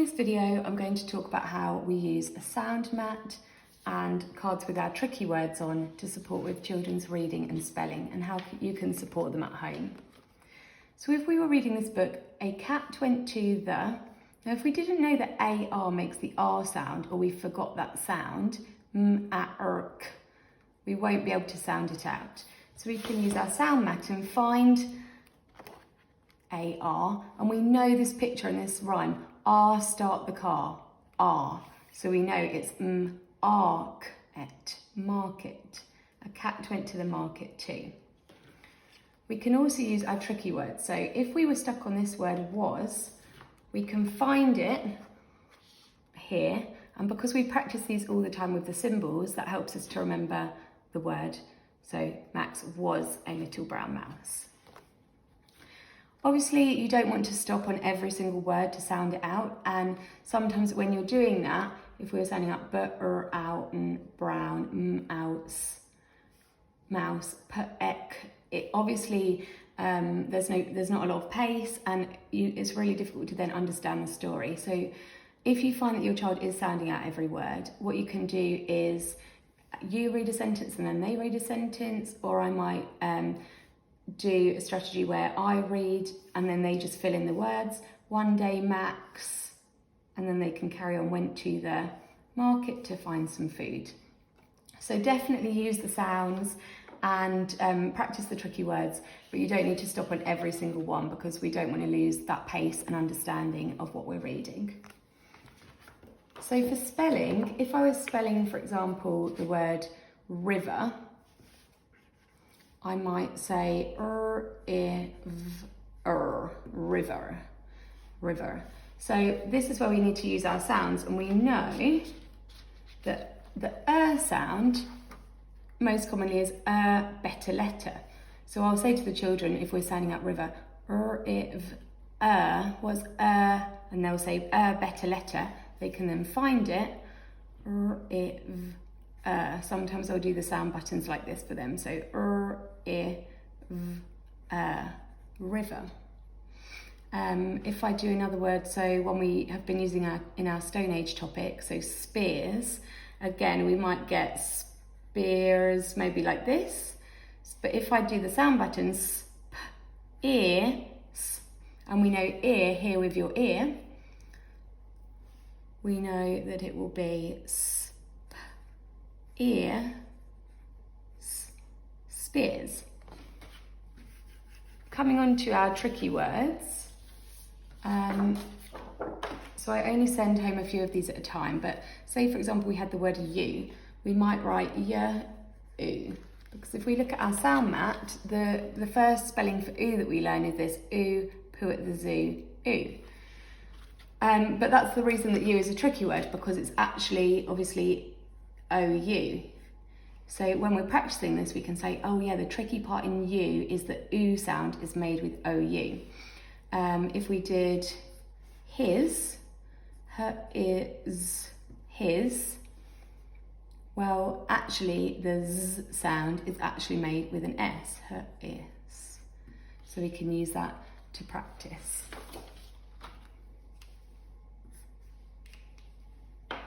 this video, I'm going to talk about how we use a sound mat and cards with our tricky words on to support with children's reading and spelling, and how you can support them at home. So if we were reading this book, A Cat Went to the... Now if we didn't know that AR makes the R sound, or we forgot that sound, m-a-r-k, we won't be able to sound it out. So we can use our sound mat and find AR, and we know this picture and this rhyme, R start the car, R. So we know it's market. A cat went to the market too. We can also use our tricky words. So if we were stuck on this word was, we can find it here, and because we practice these all the time with the symbols, that helps us to remember the word. So Max was a little brown mouse. Obviously, you don't want to stop on every single word to sound it out, and sometimes when you're doing that, if we were sounding out out and brown, mouse, it obviously there's not a lot of pace, and it's really difficult to then understand the story. So if you find that your child is sounding out every word, what you can do is you read a sentence and then they read a sentence, or I might do a strategy where I read and then they just fill in the words. One day Max, and then they can carry on, went to the market to find some food. So definitely use the sounds and practice the tricky words, but you don't need to stop on every single one because we don't want to lose that pace and understanding of what we're reading. So for spelling, if I was spelling, for example, the word river, I might say river. So this is where we need to use our sounds, and we know that the sound most commonly is a better letter. So I'll say to the children, if we're sounding out river, was and they'll say a better letter. They can then find it. Sometimes I'll do the sound buttons like this for them. So river. If I do another word, so one we have been using in our Stone Age topic, so spears, again we might get spears maybe like this, but if I do the sound buttons, ear, and we know ear here with your ear, we know that it will be ear, spears. Coming on to our tricky words, so I only send home a few of these at a time, but say for example we had the word you, we might write oo, because if we look at our sound mat, the first spelling for oo that we learn is this oo, poo at the zoo, oo. But that's the reason that U is a tricky word, because it's actually obviously OU. So when we're practicing this, we can say, oh yeah, the tricky part in U is that OO sound is made with OU. If we did his, her is his, well, actually the Z sound is actually made with an S, her is. So we can use that to practice.